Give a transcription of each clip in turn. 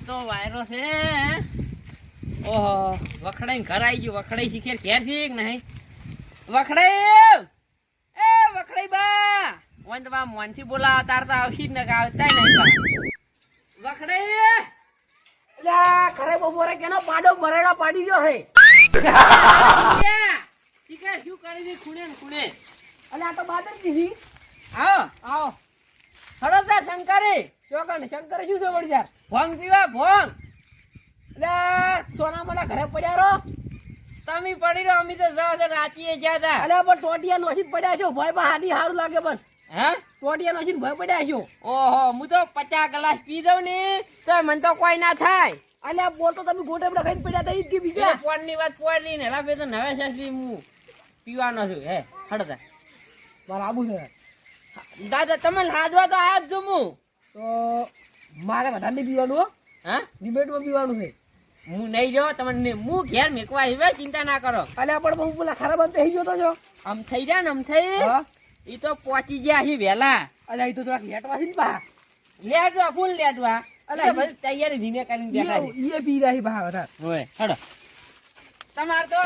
તો વાયરો છે ઓહો વખડાઈ ઘર આવી ગયું વખડાઈ શીખે ઘેર શીખ નહીં વખડાઈ એ વખડાઈ બા ઓન તો બા મોનથી બોલાવ તાર તો આવશી જ ને આવતા નહીં વખડાઈ એટલે ખરે બપોરે કેનો પાડો બરેડા પાડી ગયો હે શીખે શું કરી દી ખૂણે ને ખૂણે એટલે આ તો બાદર દીધી આવો આવો હળોદા શંકરે ચોકણ શંકરે શું છે વળી યાર ભોંગ પીવા ભોંગ એટલે સોના મને ઘરે પડ્યા રો તમે પડી રહ્યો અમે તો જવા છે રાંચીએ ગયા હતા અલે પણ ટોટિયા નોશી પડ્યા છો ભાઈ બા હાડી હારું લાગે બસ હા ટોટિયા નોશી ભાઈ પડ્યા છો ઓહો હું તો 50 ગ્લાસ પી દઉં ને તો મને તો કોઈ ના થાય અલ્યા બોલ તો તમે ગોટે બડા ખાઈને પડ્યા હતા ઈ કે બીજા પોણ ની વાત પોણ ની ને લાફે તો નવે છે હું પીવાનો છું હે હડતા મારા આબુ છે દાદા તમને હાજવા તો આજ જો હું તો મારે વધારે નહીં પીવાનું હો હા ડિબેટમાં પીવાનું છે હું નહીં જો તમને હું ઘેર મેકવા આવ્યો ચિંતા ના કરો અલ્યા પણ બહુ પેલા ખરાબ અંતે થઈ ગયો તો જો આમ થઈ જાય ને આમ થઈ હા ઈ તો પહોંચી ગયા છે વેલા અલ્યા ઈ તો થોડાક લેટવા છે ને બા લેટવા ફૂલ લેટવા અલા, અલે બધી તૈયારી ધીમે કરીને બેઠા છે ઈ પી રહી બા વધારે ઓય હડો તમાર તો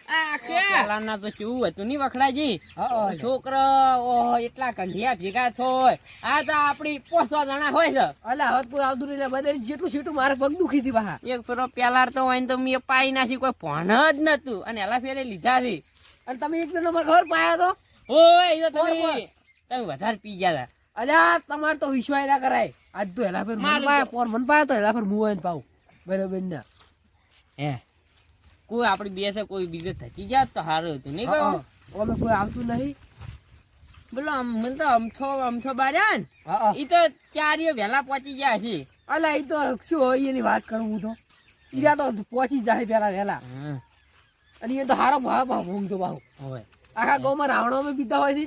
આ પેલાના તો કેવું હતું ની વખડાજી હા છોકરો ઓહો એટલા કંઢિયા ભેગા થોય આ તો આપડી 500 જણા હોય છે અલ્યા હવે કોઈ આવતું નહીં બધે જેટલું સીટું મારે પગ દુખી હતી બા એક ફેરો પેલા તો હોય ને તો મેં પાઈ નાખી કોઈ ભણ જ નતું અને એલા ફેરે લીધા છે અને તમે એક નંબર ખબર પાયા તો ઓય એ તો બોલ. તમે વધારે પી ગયા હતા અલ્યા તમારે તો વિશ્વાસ ના કરાય આજ તો હેલા ફેર મન મારું પાયા તો- પોર મન પાયા તો હેલા ફેર મું આવીને પાઉં બરાબર ના હે કોઈ આપડી બે છે કોઈ બીજે થકી ગયા તો સારું હતું નહીં કહો અમે કોઈ આવતું નહીં બોલો મને તો અમથો બાર્યા ને હા ઈ તો ચારીઓ વહેલા પહોંચી ગયા છે અલ્યા ઈ તો શું હોય એની વાત કરું હું તો ઈરા તો પહોંચી જાય પેલા વહેલા અને એ તો હારો ભાવ ભૂંગ તો બાહુ હોય આખા ગામમાં રાવણો પીતા હોય છે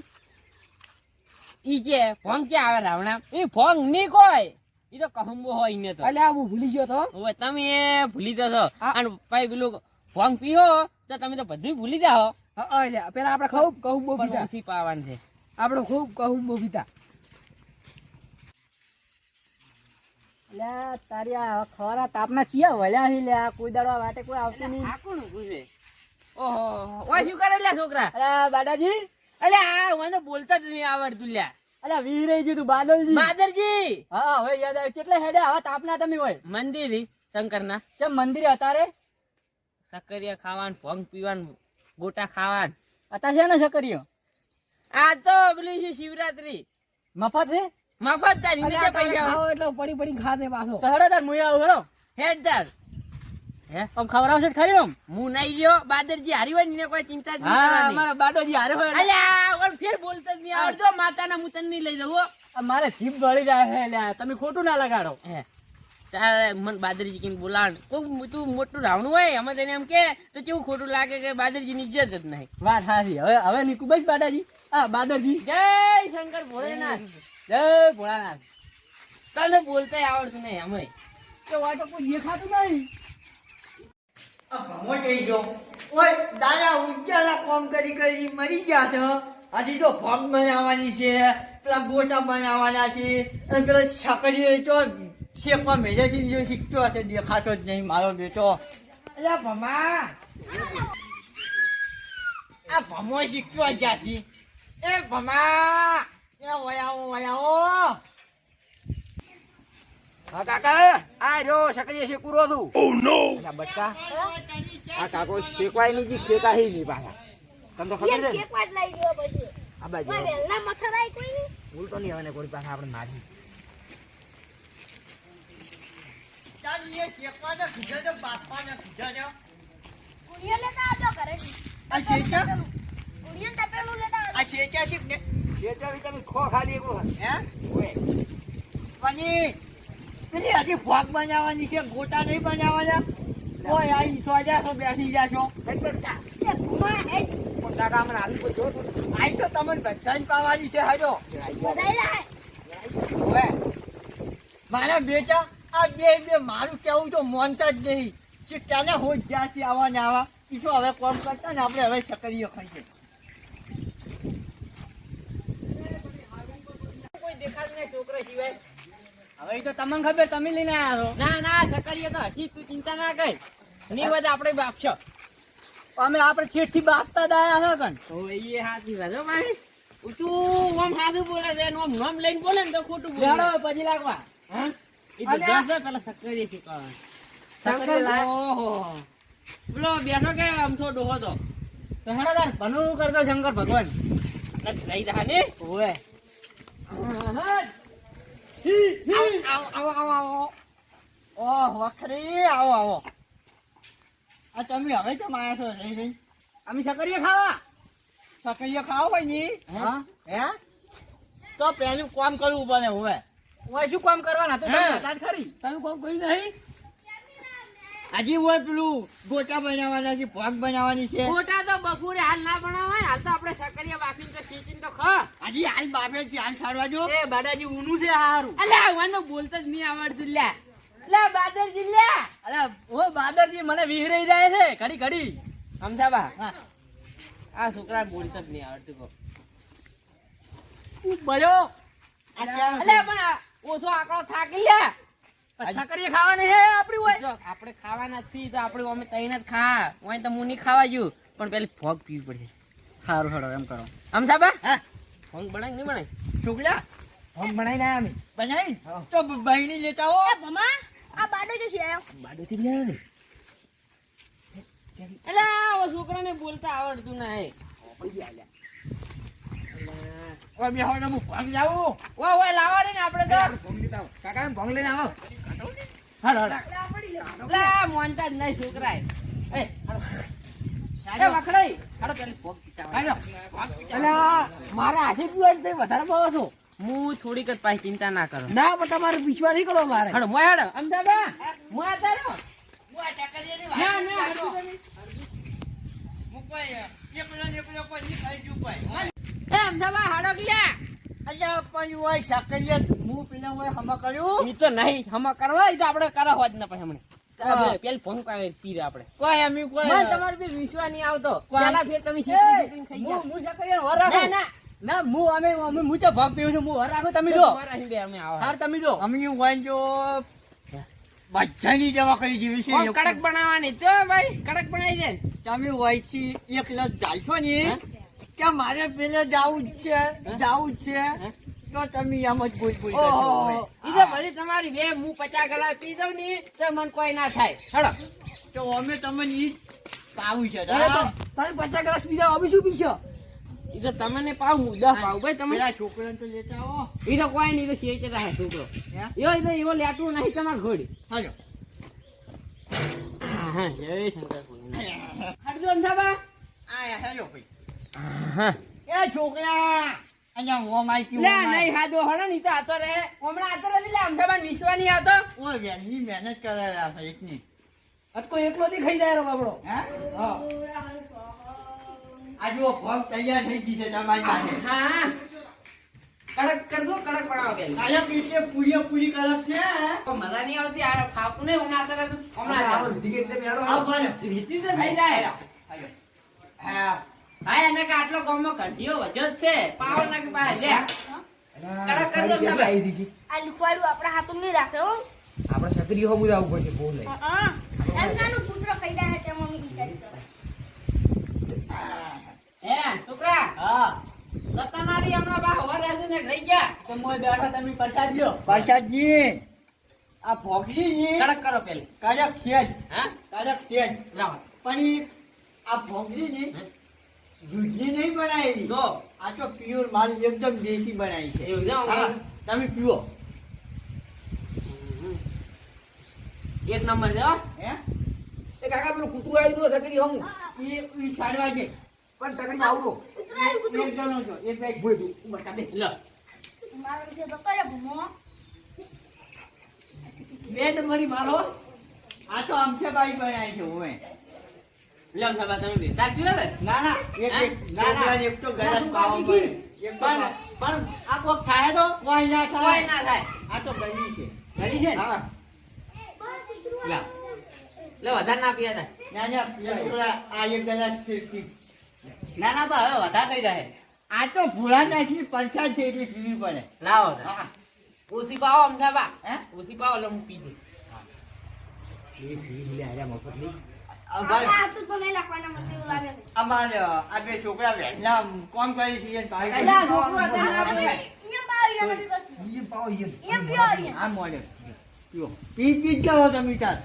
ઈ કે ભોંગ ક્યાં આવે રાવણા ઈ ભોંગ ની કોઈ ઈ તો કહંબો હોય ને તો અલ્યા હું ભૂલી ગયો તો હવે તમે એ ભૂલી જશો હા. અને ભાઈ પેલું ભોંગ પીવો તો તમે તો બધું ભૂલી જાઓ અલ્યા પેલા આપણે ખૂબ કહું બહુ પણ પીતા ઓછી પાવાનું છે આપણે ખૂબ કહું બહુ પીતા અલ્યા તારી આ ખરા તાપના ચિયા વળ્યા છે લ્યા કોઈ દાડો વાટે કોઈ આવતું નહીં આ કોણ પૂછે ઓહો ઓય શું કરે લ્યા છોકરા અલ્યા દાદાજી અલે આ મને તો બોલતા જ નહીં આવડતું લ્યા અલ્યા વીર રહી ગયું તું બાદલજી માદરજી હા હવે યાદ આવ્યું કેટલે હેડે હવે તાપના તમે હોય મંદિર શંકરના કેમ મંદિરે હતા રે સકરિયા ખાવાનું ભોંગ પીવાનું ગોટા ખાવાનું હતા છે ને છકરીઓ આ તો પેલી છે શિવરાત્રી મફત છે મફત તારી નીચે અલ્યા તમે પૈસા ખાઓ એટલે પડી પડી ખાતે પાછો તો હેડો તાર મુઈ આવું હેડો હેડદાર હે આમ ખવડાવશે જ ખરી આમ હું નહીં રહ્યો બાદરજી હારી હોય ને કોઈ ચિંતા જ નહીં હા કરવાની અમારા બાડોજી હારે હોય ને. અલ્યા ઓન ફેર બોલતા જ નહીં આવડતો માતાના મુતન નહીં લઈ જવો આ મારે જીભ ગળી જાય છે લ્યા તમે ખોટું ના લગાડો હે તારે મન બાદરજી કીને બોલાણ કોઈ તું મોટું રાવણું હોય અમે તેને એમ કે તો કેવું ખોટું લાગે કે બાદરજીની ઇજ્જત જ નહીં વાત હારી હવે નીકુ બસ બાડાજી હા બાદરજી જય શંકર ભોળેનાથ જય ભોળાનાથ તને બોલતા આવડતું નહીં અમે તો વાટો કોઈ દેખાતું નહીં ભમો જઈ ગયો ઓય દાદા ઉજ્જાલા કોમ કરી કરી મરી ગયા છે હજી તો ભોગ બનાવવાની છે પેલા ગોટા બનાવવાના છે અને પેલા છકડીઓ તો શેકમાં મેળે છે જો શીખતો હશે દેખાતો જ નહીં મારો બેટો અલ્યા ભમા આ ભમો શીખતો ગયા છે એ ભમા એ વયાઓ હા કાકા આ જો સકરીએ શેકુરો છું ઓ નો બચ્ચા આ કાકો શેકવાય નહીં જી શેકા હી નહીં પાછા તને તો ખબર છે શેકવા જ લઈ ગયો પછી આ બાજુ ઓય વેલના મથરાય કોઈ નહીં ભૂલ તો નહીં આવે ને કોઈ પાસે આપણે મારી ચાલ એ શેકવાના કીધા તો બાપાના કીધા તો ગુડિયો લેતા આવજો ઘરેથી આ શેકા ગુડિયો તપેલું લેતા આવજો આ શેકા શીખ ને શેકા વિચાર ખો ખાલી એક વખત હે ઓય પણ પેલી હજી ભોગ બનાવવાની છે ગોટા નહીં બનાવવાના ઓય આઈ સોજા તો બેસી જાશો એ ઘુમા હે પણ કાકા મને હાલ કોઈ જોતું આઈ તો તમને બધાને પાવાની છે હાજો બધાય લાય હવે મારા બેટા આ બે મારું કેવું તો મોનતા જ નહીં કે તેને હોજ જ્યાંથી આવા ને આવા ઈ તો હવે કોમ કરતા ને આપણે હવે સકરીઓ ખાઈએ કોઈ દેખાતું નહીં છોકરા સિવાય હવે ઈ તો તમને ખબર, તમે લઈને આયા છો. ના ના સકરીએ તો હજી તું ચિંતા ના કર. ની વાત આપણે બાપશો. અમે આપણે છેટથી બાપતા જ આયા છો કણ. તો એ હાથી વાત હો મારી. તું ઓમ સાદું બોલે છે, ઓમ નામ લઈને બોલે ને તો ખોટું બોલે. લેવડો પછી લાગવા. હા? એ તો અલ્યા. જશે પેલા સકરીએ શીખવાડે. સકરીએ લાય. ઓહો. બોલો બેઠો કે આમ તો ડોહો તો. તો હેડો તાર ભણવું કરતો શંકર ભગવાન. રહી જા ને. ઓવે. આવો આવો આવો આવો ઓહ વખરી આવો આવો આ તમે હવે કેમ આવ્યા છો જયભાઈ? અમે સકરીએ ખાવા. સકરીએ ખાવ હોય ની હા. હે તો પેલું કામ કરવું પડે હવે. ઓય શું કામ કરવાના તો તમે હા. બતા જ ખરી. તમે કોમ કર્યું નહીં? હજી હોય પેલું ગોટા બનાવવાના છે, ભાગ બનાવવાની છે. ખોટા તો બપોરે હાલ ના બનાવાય. હાલ તો આપણે સકરિયા બાફીને તો શેકીને તો ખા. હજી હાલ બાપે છે, હાલ સારવા જો. એ બાદાજી ઊનું છે હારું. અલ્યા મને તો બોલતા જ નહીં આવડતું લ્યા. લ્યા બાદરજી લ્યા. અરે ઓ બાદરજી મને વિહરાઈ જાય છે ઘડી ઘડી. અમથાબા હા. આ છોકરા બોલતા જ નહીં આવડતું કો. બળ્યો. આ ક્યાં અલ્યા પણ આ ઓછો આંકડો થાકી લ્યા. સકરીએ ખાવાની છે આપણી હોય. જો આપણે ખાવાના જ છીએ તો આપણે અમે તઈને જ ખા. ઓય તો હું નહીં ખાવા જ્યું પણ પેલી ફોગ પીવી પડશે. સારું હેડો એમ કરો. અમથાબા હા ફોગ બનાય નહીં બનાય? છોકરા ફોન બનાવીને આયા અમે. બનાવી તો બહેણી લેતા હો. એ ભમા આ બાડો જે છે બાડોથી જ લાવ્યો ને. અલ્યા ઓ છોકરાને બોલતા આવડતું નહીં. ઓય મેં હવે હું ભાગ લાવું. ઓય ઓય લાવો ને આપણે તો. કાકા ભોંગ લઈને આવો. હાલો હાલો. લા મોનતા જ નહીં છોકરા. એ વખડાઈ. હાલો પેલી ફોગ પીતા હાલો. અલ્યા મારા હાથે પીવા જ વધારે બહુ છો. હું થોડીક જ પાછી ચિંતા ના કરો. ના પણ તમારે વિશ્વાસ નહીં કરો મારે. હાલો મોય હાલો અમદાબા મોય તારો. હું આ સકરીયાની ના વાત ના કરું. હરખું તમે. હું કોઈ એકલો કોઈ નહીં ખાઈ જુ કોઈ. એ અમદાબા હાડો ગિયા. અલ્યા પણ હોય સકરીયા હું પેલા હોય હમા કર્યું. ઈ તો નહીં હમા કરવા ઈ તો આપણે કરા હોત ને પછી હમણે. હા. પેલી ફોન કાઢી પીરે આપણે. કોઈ એમ કોઈ મને તમારો બી વિશ્વાસ નહીં આવતો. કોણ? પેલા ફેર તમે એ, શેકી ખાઈ ગયા. હું સકરીયાને વર ના રાખું. ના ના હું અમે મૂચા ભાગ પીવું છું. હું વર રાખું તમે જો. તમારા અહીં બે અમે આવા. હાર તમે જો. અમને હોય જો બધાની દવા કરી જેવી છે. કોણ કડક બનાવવાની તો ભાઈ કડક બનાવી દે. તમે વયથી એકલા ચાલશો ને હે? કે મારે પેલે જાવું જ છે જાવું જ છે તો તમે એમ જ બોલ બોલ કરશો ઓહો હવે. ઈ તો ભલે તમારી બે હું 50 ગલા પી દઉં ને તો મને કોઈ ના થાય. હેડો. તો અમે તમને ઈ જ પાવું છે તમે 50 ગ્લાસ પીધા અમે શું પીશો? ઈ તો તમને પાવ મુદ્દા પાવ ભાઈ તમે. પેલા છોકરાને તો લેતા આવો. ઈ તો કોઈ નહીં તો શેચે રહે છોકરો. હે? ઈ તો એવો લેટું નહીં તમાર ઘોડી. હાલો. હા હા જય શંકર ભગવાન. હડજો અંધાબા. આયા હેલો ભાઈ. હા. એ છોકરા અહીંયા હું માઈ લે નહીં હાદો હળો ની તો આતો રહે. હમણાં આતો રહે લે અંધાબા વિશ્વા નહીં આવતો. ઓ વેલની મહેનત કરેલા છે એકની. અત કોઈ એકલો થી ખાઈ જાય રો બાબડો. હે હા. આ જો ભોગ તૈયાર થઈ ગઈ છે તમારી પાસે. હા. કડક કર દો કડક બનાવો બેન. કાયા પીછે પૂરી પૂરી કલક છે. તો મજા નહીં આવતી આ ફાકું નહીં હમણાં આતો રહે તો હમણાં જ આવે. આ ભલે. રીતિ તો થઈ જાય. હાલો. હા. ભાઈ એને કે આટલો ગામમાં કઢીઓ વજો જ છે. પાવર ના કે પાસે લે. કડક કર દો અંધાબા. આ લુકવાડું આપણા હાથમાં નહીં રાખે હો આપણે સકરી હો મુદા ઉપર છે બોલ નહીં. એમ નાનું કૂતરો ખાઈ જાય છે મમ્મી બિચારી હે છોકરા હા. સત્તાનારી હમણાં બા હવા રહેશે ને રહી ગયા. તો મોય બેઠા તમે પ્રસાદ લ્યો. પ્રસાદજી આ ભોગલી ની કડક કરો પેલી. કડક છે જ. હા કડક છે જ. લાવો. પણ ઈ આ ભોગલી ની દૂધની નહીં બનાવેલી. જો આ તો પ્યોર માલ એકદમ દેશી બનાવી છે. એવું છે હા, અમારે. તમે પીવો. એક નંબર છે હો. હે એ કાકા પેલું કૂતરું આવી ગયું સકરી હો હું. ઈ સારવા છે. પણ તકડી આવરો. કૂતરો આવ્યું કૂતરો એક જણો છો એક બેગ બોય બોય ઉમર કાઢે. લો મારો વિશે તો કરે ભમો બે નંબરી મારો. આ તો અમથેબાઈ બનાવી છે હું લે અંધાબા તમે બે તાર પીવો ને. ના ના એક હે? એક ના, ના. છોકરાને એક તો ગળા પાવા પડે. એક તો પણ આ કોક થાય તો કોઈ ના કોઈ થાય. ના થાય. આ તો ગળી છે. ઘડી છે ને? હા. લે લે વધારે ના પીયા થાય. ના ના એક છોકરા આ એક ગળા છે છે. ના ના બા હવે વધારે થઈ જાય. આ તો ભૂલા નાખી પરસાદ છે એટલે પીવી પડે. લાવો હા. ઓછી પાવો અમથાબા હે ઓછી પાવો એટલે હું પી દઉં એ પી લે આયા મફતની આપણા હાથ ઉપર નહીં રાખવાના મને એવું લાગે છે. અમારે આ બે છોકરા વહેલા કોમ કરી છે ને ભાઈ અલ્યા, છોકરો હતા ને આપણે. અહીંયા બાર અહીંયા બધી વસ્તુ. ઈ પાઓ ઈ અહીંયા પીવો અહીંયા. આ મોડે પીઓ પી જ જાઓ તમે તાર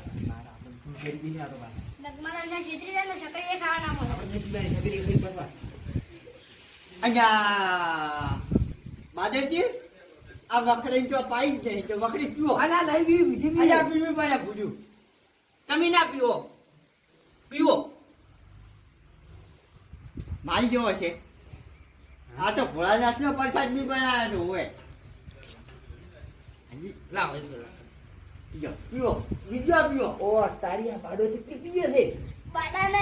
ફેરી દી આ તો બા નગમાના અહીંયા છેતરી જાય ને છકડી એ ખાવા ના મળે. આપણે પીવાની સગરી ખરી બસવા અહીંયા બાદેજી આ વખડી જો પાઈ જ જાય તો વખડી પીઓ આલા લઈ બી વિધિ અહીંયા પીવી પડે ભૂજું તમે ના પીવો પીવો મારી જેવો છે આ તો ભોળાનાથનો પ્રસાદ બી બનાવેલો હોય લાવો એક વાર. પીઓ પીઓ બીજો પીઓ ઓ તારી આ બાડો ચીકલી પીવે છે બાડાને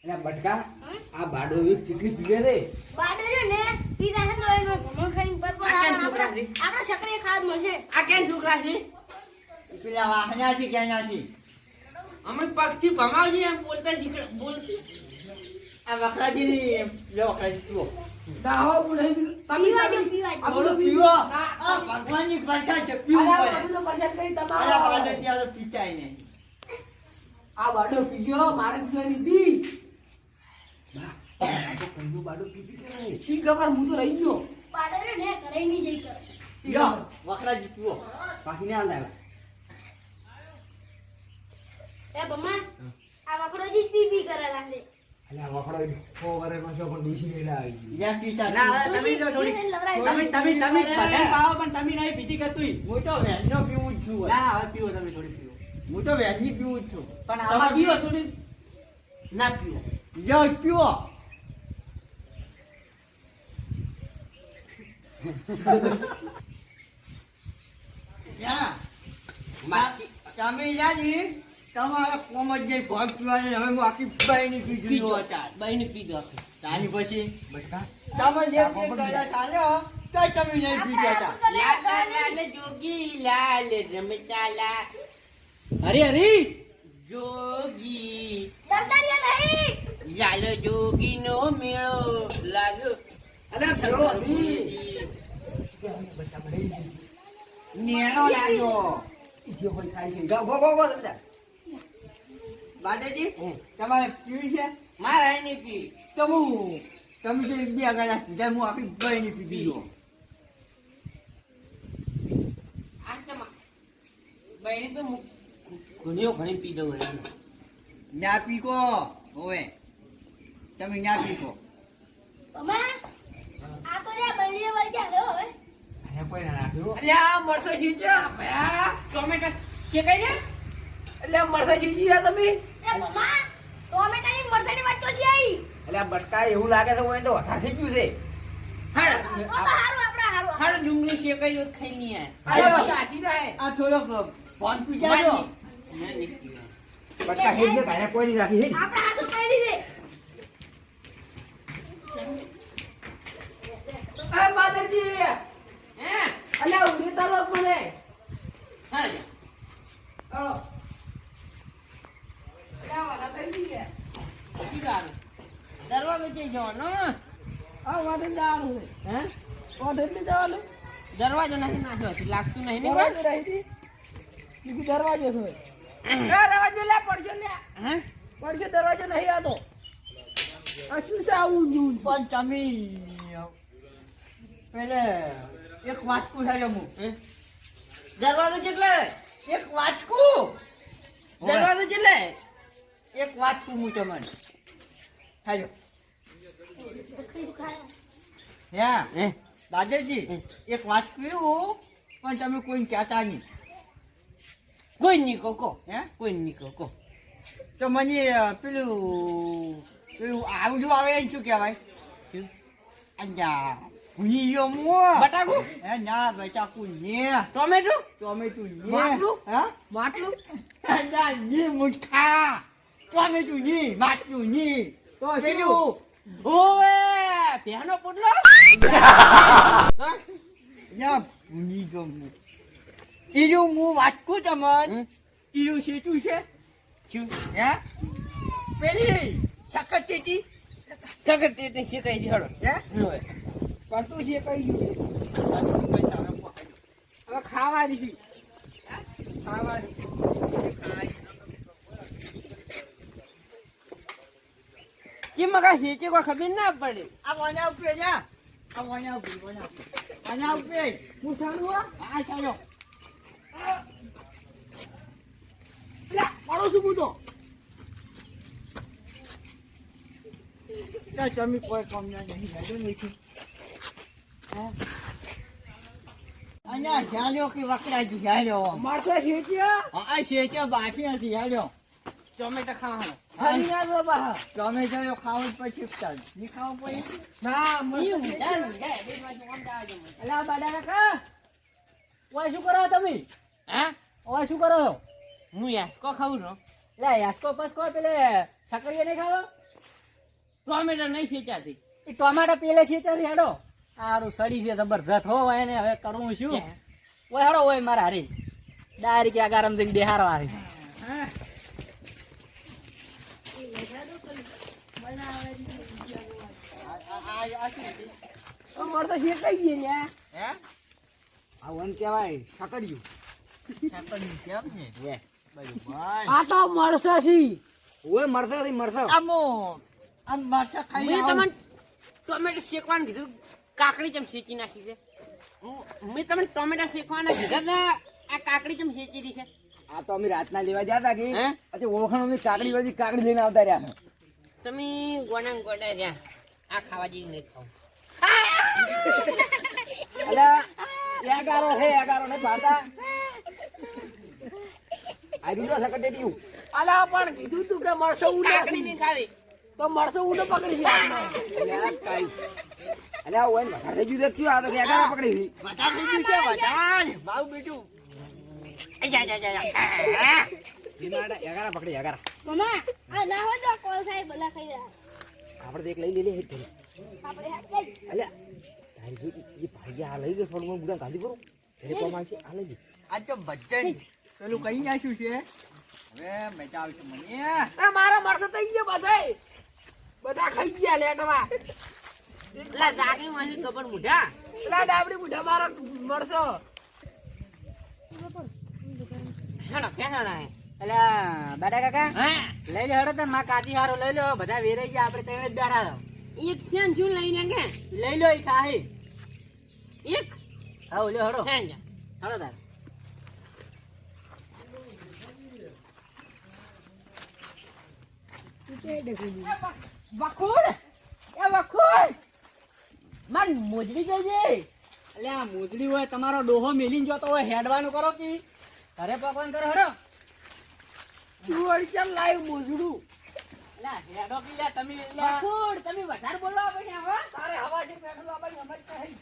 અને બટકા આ બાડો એક ચીકલી પીવે છે બાડે રહ્યો ને પીધા હે તો એનો ઘમણ ખાઈને પર પર આ કેમ છોકરા છે? આપણે છકડી એ ખાવા જ મળશે. આ કેમ છોકરા છે પેલા વાહના છે ક્યાં છે અમે પગથી ભમાવજે એમ બોલતા શીખડ બોલતી આ વખરાજી લો વખરાજી પીઓ દાહો બુડે પીવા દો, પીવા દો. થોડું પીવો આ ભગવાનની પ્રસાદ છે પીવું પડે આલા બાદેજી આ તો પીચાય નહીં આ બાડો પીજો મારે પીવાની હતી બા આ તો કંદુ બાડો પી કે શી ખબર હું તો રહી ગયો બાડે રહ્યો ને ઘરે નહીં જઈ કરે. લો વખરાજી પીવો બાકી ને આંદા એ બમ્મા આ વખરોજી પી પી કરે રાખે. અલ્યા વખડો કો વરે માં છો પણ દુસી લેલા આવી ગઈ જ્યાં પીતા ના, ડોશી પીને લવરાય. બધાય પાવો પણ તમે નહીં પીધી કરતું હું તો વહેલો પીવું જ છું હવે. ના હવે પીવો તમે થોડી પીવો હું તો વહેલી પીવું જ છું પણ આમાં આમાં પીવો થોડી ના પીવો જો પીવો ક્યાં તમે યાદી તમારા કોમ જ નહીં ભાગ પીવાની હવે હું આખી બાઈની પીધું હતા બાઈને પી દો આખી. તાની પછી બટકા તમે જે કર્યા ચાલ્યો તો તમે નહીં પીધા હતા લાલ લાલ લાલ જોગી લાલ રમતા લા હરી હરી જોગી દરદારિયા નહીં. લાલ જોગી નો મેળો લાગ્યો અરે સગડો હરી બટકા બની નેનો લાગ્યો જે હોય ખાઈ છે ગો ગો ગો બધા બાદાજી તમારે પીવી છે મારા નહીં પી તો હું તમે જે બે ગયા હું આખી બાઈની પીધી છું આ તમા બાઈને તો ઘણીઓ ઘણી પી દઉં એમ ના પીકો હવે તમે ના પીકો બમ્મા આ તો રે બળીએ વળી ગયા રે હવે. અને કોઈ ના રાખ્યો અલ્યા મરસો શીચો ભયા ટોમેટો શેકાઈ રે અલ્યા મરસો શીચી જા તમે એ બમ્મા ટોમેટાની મરચાની વાત તો છે આઈ. અલ્યા બટકા એવું લાગે છે કોઈ તો હઠા થઈ ગયું છે હાડ તો તો હારું આપડા હારું. હાડ ડુંગળી શેકાઈ જો ખાઈ નહીં આયો. આજી જાય આ થોડોક ફોન પીજાજો ના નહીં પીવા. બટકા હેડ ને કાયા કોઈ નહીં રાખી હેડ આપડા હાથું પડી દે. આ બાદરજી હે અલ્યા ઉડી તાલો મને હાડ ચાલો અલ્યા વાલા થઈ ગયા પીવાનું દરવાજો જઈ જવાનો આ વાદે જવાનું હે વાદે ને જવાનું દરવાજો નહીં નાખ્યો લાગતું નહીં ને દરવાજો રહી હતી બીજું દરવાજો છે દરવાજો લે પડશે લે હે પડશે દરવાજો નહીં આતો આ શું છે આવું ઊંધું? પણ તમે પેલે એક વાટકું થાય હું દરવાજો કેટલે એક વાટકું દરવાજો કેટલે એક વાટકું હું તમને હાલો બકરી તો ખાય. હા હે દાદાજી એક વાત પીવું પણ તમે કોઈ કહેતા નહીં કોઈ નહીં કોકો હે કોઈ નહીં કોકો તો મને પેલું પેલું આવડું આવે એને શું કહેવાય અહીંયા ભૂની ગયો હું બટાકુ હે ના બટાકુ ને ટોમેટો ટોમેટું ને માટલું? હા માટલું ના ને મુઠ્ઠા ટોમેટું ને માટલું ને તો પેલું ઓવે પેનો પોટલો ના ભૂની ગયો હું ઈયું હું વાટકું તમને હમ? ઈયું સીતું છે શું હે પેલી સખત ટીટી સગર તે શેકાઈ દી હડો હે હવે પણ તું છે કઈ ગયું બચાવે હવે ખાવાની હતી. ખાવાની. કેમ મગા હેચે કોઈ ખબર ના પડે. આ વાના ઉપર જા આ વાના ઉપર વાના ઉપર હું સારું હો? આ ચાલો લે, પડો છું હું તો. તો તમે કોઈ કામ ના નહીં લાગે નથી અહીંયા ઝાલ્યો કે વકડાજી ઝાલ્યો મારસા હેચ્યા. આ શેચા બાફી હતી ઝાલ્યો ટોમેટા ખાવાનો. ખાલી ના દો બા. તમે જો ખાવું જ પછી ચાલ ની ખાવું પછી ના હું ડન જાય. બે બાજુ આમ જાવા દો. અલા બાડા કાકા ઓય શું કરો તમે? હા? ઓય શું કરો? હું યાર કો ખાવું નો. લે યાસકો પસકો પેલે સકરીએ નહીં ખાવો? ટોમેટા નહીં શેચાતી. એ ટોમાટા પેલે છે ચાલ હેડો. સારું સડી છે જબરદસ્ત હો એને હવે કરવું શું? ઓય હેડો ઓય મારા હારી ડાયરેક્ટ આ ગરમ જઈને બેહારો હારી. મારસા શેકાઈ ગઈ લ્યા. હે આ વન કહેવાય શકડ્યું. સાકડની કેમ ને વે આ તો મરસા છી. ઓય મરસા થી મરસા. આમો આમ માછા ખાઈ મેં આવું. તમને ટોમેટા શેકવાનું કીધું. કાકડી ચમ શેકી નાખી છે. મેં તમને ટોમેટા શેકવાના કીધા હતા. આ કાકડી ચમ શેકી દી છે. આ તો અમે રાતના લેવા જતા કે હે? પછી ઓળખાણ કાકડી વાળી કાકડી લઈને આવતા રહ્યા. તમે ગોડા ને ગોડા રહ્યા. આ ખાવા જેવી નહીં ખાવ. અલા એગારો હે એગારો ને ભાતા આ બીજો સકટેટીયું. અલા પણ કીધું તું કે મરસો ઉડે કાકડી નહીં ખાવી. તો મરસો ઉડે પકડી છે. અલ્યા કાઈ અલ્યા ઓય વધારે થઈ ગયું દેખ્યું. આ તો એગારો પકડી હતી. વધારે થઈ ગયું છે વધારે બાવ બીજું એગારા પકડી એગારા. મમ્મા આ ના હોય તો કોલ સાહેબ બધા ખાઈ જાય આપણે તો એક લઈ લે હેઠ કરી. આપણે હાથ લઈ અલ્યા તારી જો એ ભાઈ આ લઈ ગયો થોડું બુડા ગાલી કરું એટલે કોમ આવશે આ લઈ લે. આ તો બચ્ચન પેલું કઈ નાખ્યું છે હવે મજા આવશે મને મારા મરસો થઈ ગયા બધાય. બધા ખાઈ ગયા લેટવા. એટલે જાગે મારી ખબર મુઢા. એટલે ડાબડી મુઢા મારા મરસો. હેડો કેના હે. અલા બાડા કાકા હા. લઈ લે હેડો તને માં કાચી હારો લઈ લો. બધા વેરાઈ ગયા આપણે તને જ બેઠા. એક થેન શું લઈને કે? લઈ લો ઈ ખાહી. એક હા લ્યો હેડો થેન જા. હેડો તાર. વખોડ એ વખોડ માર મોજડી જઈએ. અલ્યા મોજડી હોય તમારો ડોહો મેલીને જોતો હોય હેડવાનું કરો કે ઘરે પકવાન કરો હેડો. તું ચાલ લાઈવ મોજડું. અલ્યા હેડો કે લ્યા તમે લ્યા. વખોડ તમે વધારે બોલવા પડે હવે. તારે હવા છે બેઠો ભાઈ અમારી કહી.